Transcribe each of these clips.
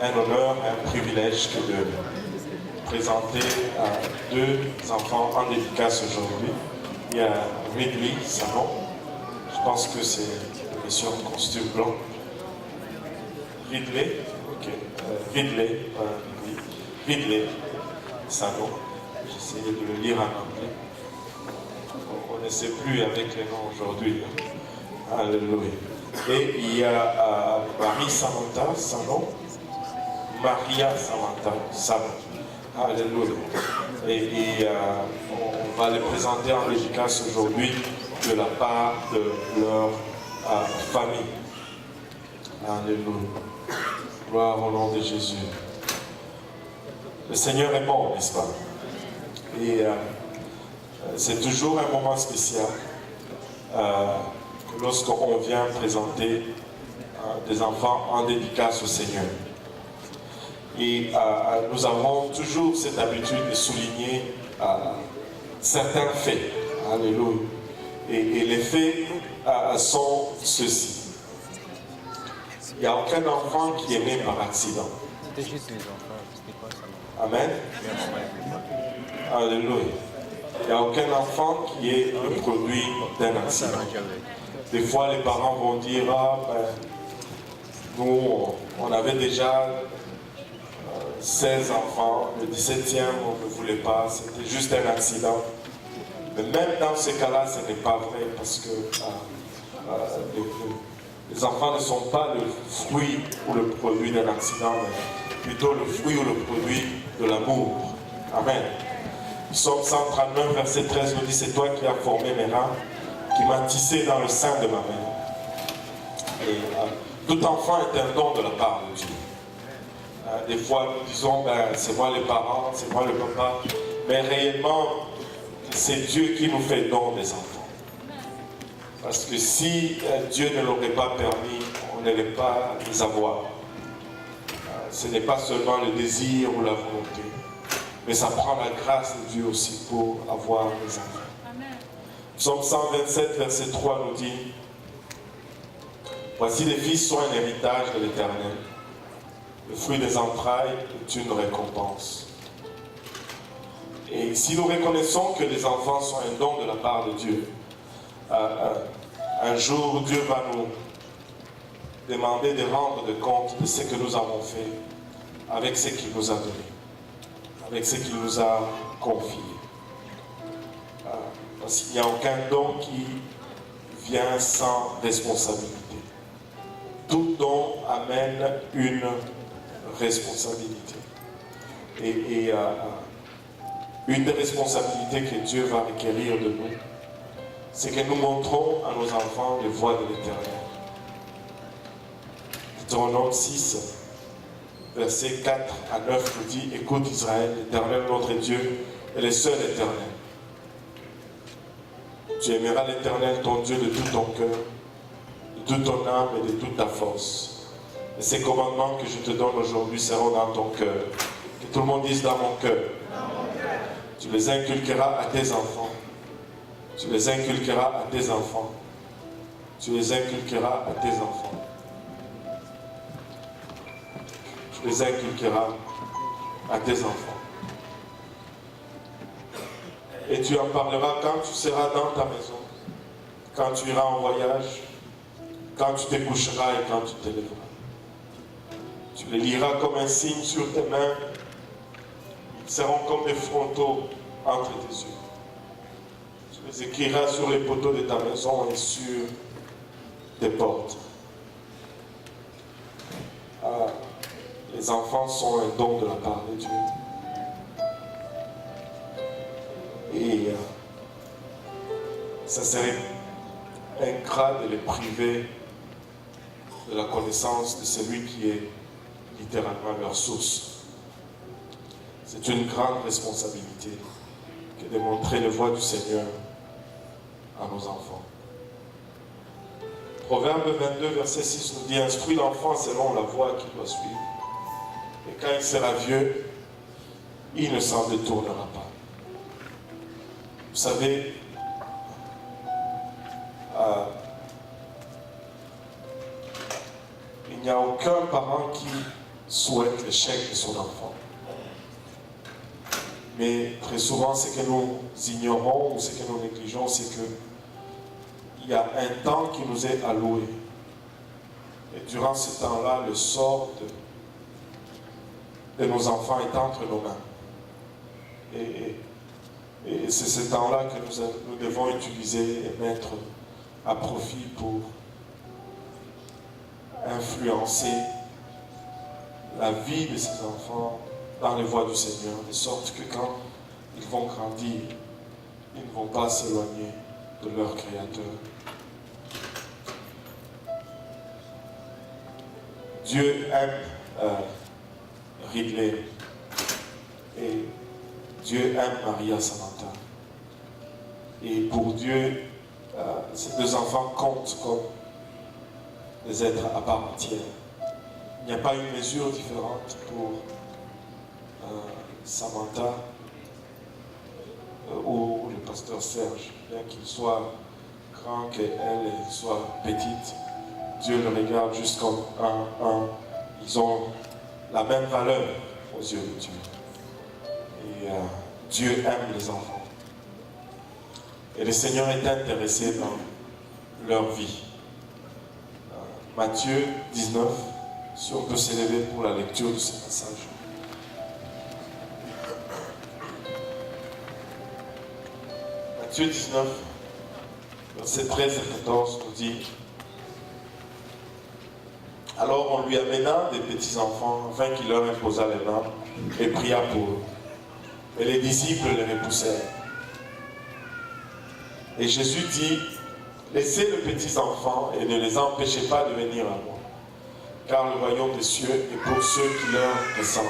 un honneur et un privilège que de présenter deux enfants en dédicace aujourd'hui. Il y a Ridley Salon, je pense que c'est une mission de costume blanc. Ridley, ok, Ridley Salon, j'essayais de le lire en anglais. On ne sait plus avec les noms aujourd'hui. Alléluia. Et il y a Marie Samantha Salon, Maria Samantha Salon. Alléluia. Et on va les présenter en dédicace aujourd'hui de la part de leur famille. Alléluia. Gloire au nom de Jésus. Le Seigneur est bon, n'est-ce pas? Et c'est toujours un moment spécial lorsqu'on vient présenter des enfants en dédicace au Seigneur. Et nous avons toujours cette habitude de souligner certains faits. Alléluia. Et les faits sont ceux-ci. Il n'y a aucun enfant qui est né par accident. C'était juste les enfants. C'était quoi ça? Amen. Alléluia. Il n'y a aucun enfant qui est le produit d'un accident. Des fois, les parents vont dire, nous, on avait déjà 16 enfants, le 17e, on ne voulait pas, c'était juste un accident. Mais même dans ce cas-là, ce n'est pas vrai, parce que les enfants ne sont pas le fruit ou le produit d'un accident, mais plutôt le fruit ou le produit de l'amour. Amen. Psaume 139, verset 13 nous dit, c'est toi qui as formé mes reins, qui m'as tissé dans le sein de ma mère. Et tout enfant est un don de la part de Dieu. Des fois, nous disons, c'est moi les parents, c'est moi le papa, mais réellement, c'est Dieu qui nous fait don des enfants. Parce que si Dieu ne l'aurait pas permis, on n'allait pas les avoir. Ce n'est pas seulement le désir ou la volonté, mais ça prend la grâce de Dieu aussi pour avoir les enfants. Psaume 127, verset 3 nous dit, voici les fils sont un héritage de l'Éternel. Le fruit des entrailles est une récompense. Et si nous reconnaissons que les enfants sont un don de la part de Dieu, un jour Dieu va nous demander de rendre de compte de ce que nous avons fait avec ce qu'il nous a donné, avec ce qu'il nous a confié. Parce qu'il n'y a aucun don qui vient sans responsabilité. Tout don amène une responsabilité. Et une des responsabilités que Dieu va requérir de nous, c'est que nous montrons à nos enfants les voies de l'Éternel. Deutéronome 6, versets 4 à 9 nous dit, écoute Israël, l'Éternel notre Dieu est le seul Éternel. Tu aimeras l'Éternel ton Dieu de tout ton cœur, de toute ton âme et de toute ta force. Et ces commandements que je te donne aujourd'hui seront dans ton cœur. Que tout le monde dise dans mon cœur. Tu les inculqueras à tes enfants. Tu les inculqueras à tes enfants. Tu les inculqueras à tes enfants. Tu les inculqueras à tes enfants. Et tu en parleras quand tu seras dans ta maison, quand tu iras en voyage, quand tu te coucheras et quand tu te lèveras. Tu les liras comme un signe sur tes mains. Ils seront comme des frontaux entre tes yeux. Tu les écriras sur les poteaux de ta maison et sur tes portes. Les enfants sont un don de la part de Dieu. Et ça serait ingrat de les priver de la connaissance de celui qui est littéralement leur source. C'est une grande responsabilité que de montrer les voies du Seigneur à nos enfants. Proverbe 22, verset 6 nous dit, instruis l'enfant selon la voie qu'il doit suivre. Et quand il sera vieux, il ne s'en détournera pas. Vous savez, il n'y a aucun parent qui souhaite l'échec de son enfant. Mais très souvent, ce que nous ignorons ou ce que nous négligeons, c'est qu'il y a un temps qui nous est alloué. Et durant ce temps-là, le sort de nos enfants est entre nos mains. Et c'est ce temps-là que nous devons utiliser et mettre à profit pour influencer la vie de ces enfants dans les voies du Seigneur, de sorte que quand ils vont grandir, ils ne vont pas s'éloigner de leur Créateur. Dieu aime Ridley et Dieu aime Maria Samantha. Et pour Dieu, ces deux enfants comptent comme des êtres à part entière. Il n'y a pas une mesure différente pour Samantha ou le pasteur Serge, bien qu'il soit grand, qu'elle soit petite. Dieu le regarde juste comme un. Ils ont la même valeur aux yeux de Dieu. Et Dieu aime les enfants. Et le Seigneur est intéressé dans leur vie. Matthieu 19, si on peut s'élever pour la lecture de ce passage. Matthieu 19, versets 13 et 14 nous dit: alors on lui amena des petits-enfants, afin qu'il leur imposât les mains et pria pour eux. Et les disciples les repoussèrent. Et Jésus dit: laissez les petits-enfants et ne les empêchez pas de venir à moi, car le royaume des cieux est pour ceux qui leur ressemblent.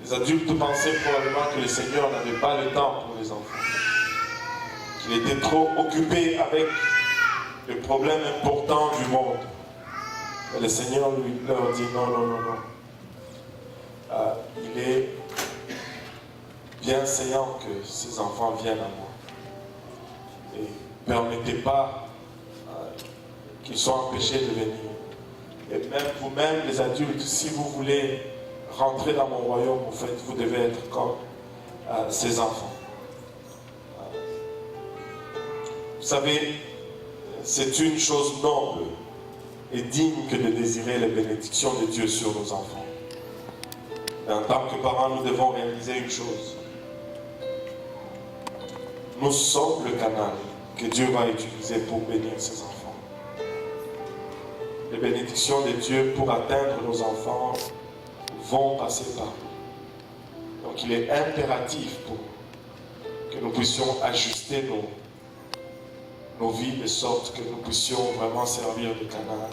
Les adultes pensaient probablement que le Seigneur n'avait pas le temps pour les enfants, qu'il était trop occupé avec les problèmes importants du monde. Mais le Seigneur leur dit: non, non, non, non. Il est bien saillant que ces enfants viennent à moi. Et ne permettez pas qu'ils soient empêchés de venir. Et même vous-même, les adultes, si vous voulez rentrer dans mon royaume, en fait, vous devez être comme ces enfants. Vous savez, c'est une chose noble et digne que de désirer les bénédictions de Dieu sur nos enfants. Et en tant que parents, nous devons réaliser une chose. Nous sommes le canal que Dieu va utiliser pour bénir ses enfants. Les bénédictions de Dieu pour atteindre nos enfants vont passer par nous. Donc il est impératif pour que nous puissions ajuster nos vies de sorte que nous puissions vraiment servir de canal.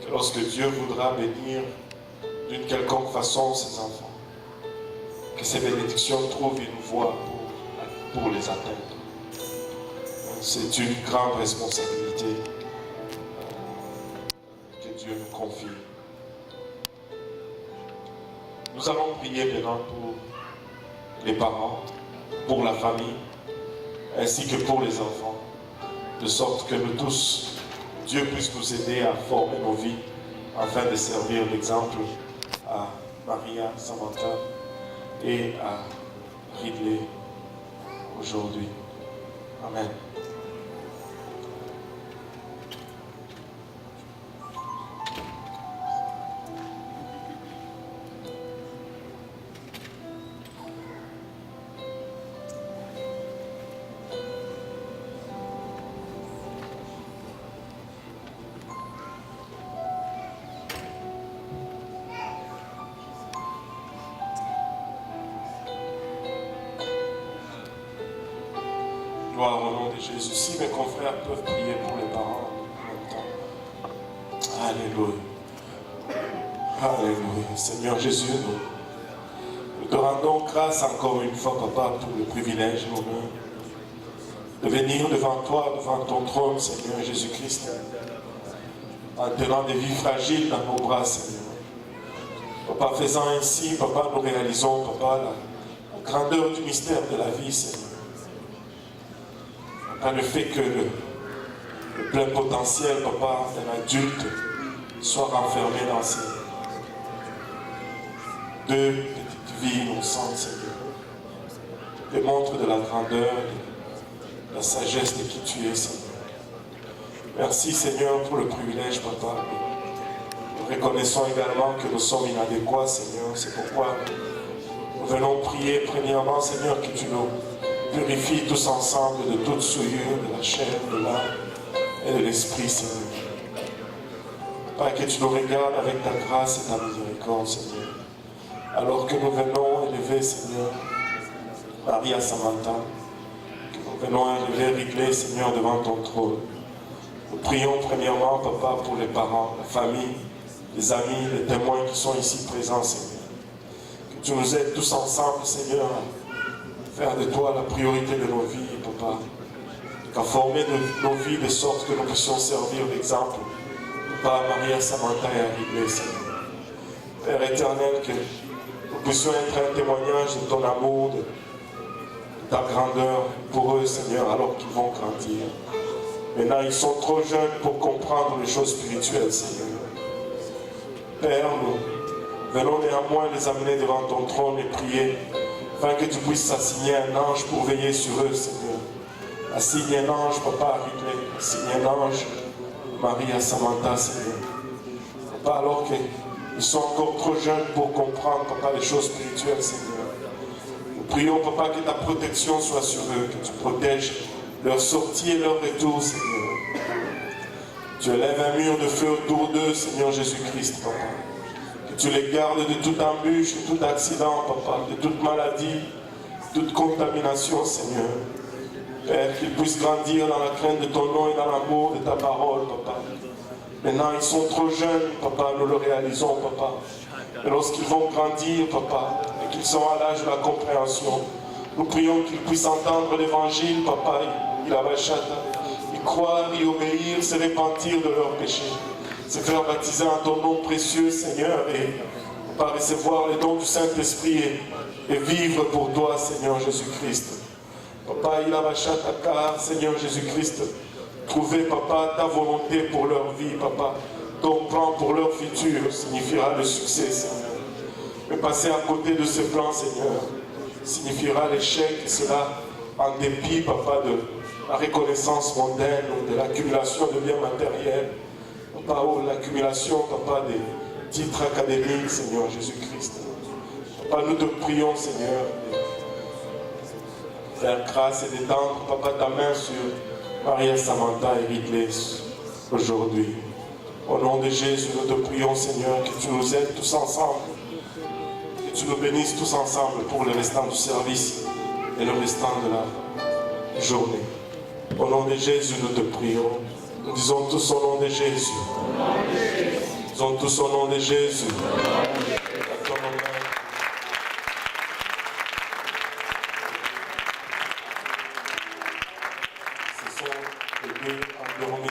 Que lorsque Dieu voudra bénir d'une quelconque façon ses enfants, que ces bénédictions trouvent une voie pour les atteindre. C'est une grande responsabilité que Dieu nous confie. Nous allons prier maintenant pour les parents, pour la famille, ainsi que pour les enfants, de sorte que nous tous, Dieu puisse nous aider à former nos vies afin de servir l'exemple à Maria, Samantha et à Ridley aujourd'hui. Amen. Gloire au nom de Jésus. Si mes confrères peuvent prier pour les parents en même temps. Alléluia. Alléluia. Seigneur Jésus, nous te rendons grâce encore une fois, Papa, pour le privilège et l'honneur de venir devant toi, devant ton trône, Seigneur Jésus-Christ, en tenant des vies fragiles dans nos bras, Seigneur. Papa, faisant ainsi, Papa, nous réalisons, Papa, la grandeur du mystère de la vie, Seigneur. Papa, le fait que le plein potentiel, Papa, d'un adulte soit renfermé deux petites villes au centre, Seigneur. Démontre de la grandeur, de la sagesse de qui tu es, Seigneur. Merci, Seigneur, pour le privilège, Papa. Nous reconnaissons également que nous sommes inadéquats, Seigneur. C'est pourquoi nous venons prier, premièrement, Seigneur, que tu nous purifies tous ensemble de toute souillure, de la chair, de l'âme et de l'esprit, Seigneur. Père, que tu nous regardes avec ta grâce et ta miséricorde, Seigneur. Alors que nous venons élever, Seigneur, Maria Samantha, que nous venons élever Wrigley, Seigneur, devant ton trône. Nous prions premièrement, Papa, pour les parents, la famille, les amis, les témoins qui sont ici présents, Seigneur. Que tu nous aides tous ensemble, Seigneur, à faire de toi la priorité de nos vies, Papa. Qu'à former nos vies de sorte que nous puissions servir d'exemple, Papa, Maria Samantha et à Wrigley, Seigneur. Père éternel, que nous puissions être un témoignage de ton amour, de ta grandeur pour eux, Seigneur, alors qu'ils vont grandir. Maintenant, ils sont trop jeunes pour comprendre les choses spirituelles, Seigneur. Père, nous venons néanmoins les amener devant ton trône et prier, afin que tu puisses assigner un ange pour veiller sur eux, Seigneur. Assigne un ange, Papa, à Wrigley. Assigne un ange, Marie à Samantha, Seigneur. Papa, alors qu'ils sont encore trop jeunes pour comprendre, Papa, les choses spirituelles, Seigneur. Nous prions, Papa, que ta protection soit sur eux, que tu protèges leur sortie et leur retour, Seigneur. Tu élèves un mur de feu autour d'eux, Seigneur Jésus-Christ, Papa. Que tu les gardes de toute embûche, de tout accident, Papa, de toute maladie, de toute contamination, Seigneur. Père, qu'ils puissent grandir dans la crainte de ton nom et dans l'amour de ta parole, Papa. Maintenant, ils sont trop jeunes, Papa, nous le réalisons, Papa. Et lorsqu'ils vont grandir, Papa, et qu'ils seront à l'âge de la compréhension, nous prions qu'ils puissent entendre l'évangile, Papa, y croire, y obéir, se repentir de leurs péchés, se faire baptiser en ton nom précieux, Seigneur, et Papa, recevoir les dons du Saint-Esprit et vivre pour toi, Seigneur Jésus-Christ. Papa, Seigneur Jésus-Christ, trouver, Papa, ta volonté pour leur vie, Papa. Ton plan pour leur futur signifiera le succès, Seigneur. Mais passer à côté de ce plan, Seigneur, signifiera l'échec, et cela en dépit, Papa, de la reconnaissance mondaine, de l'accumulation de biens matériels, Papa, ou l'accumulation, Papa, des titres académiques, Seigneur Jésus-Christ. Papa, nous te prions, Seigneur, de faire grâce et d'étendre, Papa, ta main sur Maria Samantha et Wrigley aujourd'hui. Au nom de Jésus, nous te prions, Seigneur, que tu nous aides tous ensemble, que tu nous bénisses tous ensemble pour le restant du service et le restant de la journée. Au nom de Jésus, nous te prions. Nous disons tous au nom de Jésus. Nous disons tous au nom de Jésus. Ce sont les deux endormis.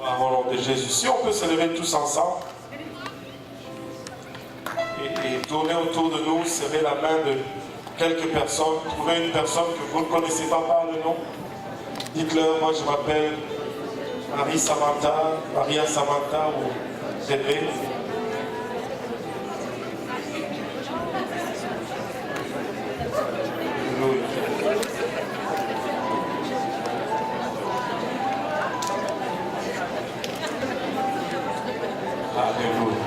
Au nom de Jésus. Si on peut se lever tous ensemble et tourner autour de nous, serrer la main de quelques personnes, trouver une personne que vous ne connaissez pas par le nom. Dites-leur, moi je m'appelle Marie Samantha, Maria Samantha ou Bébé. Alléluia.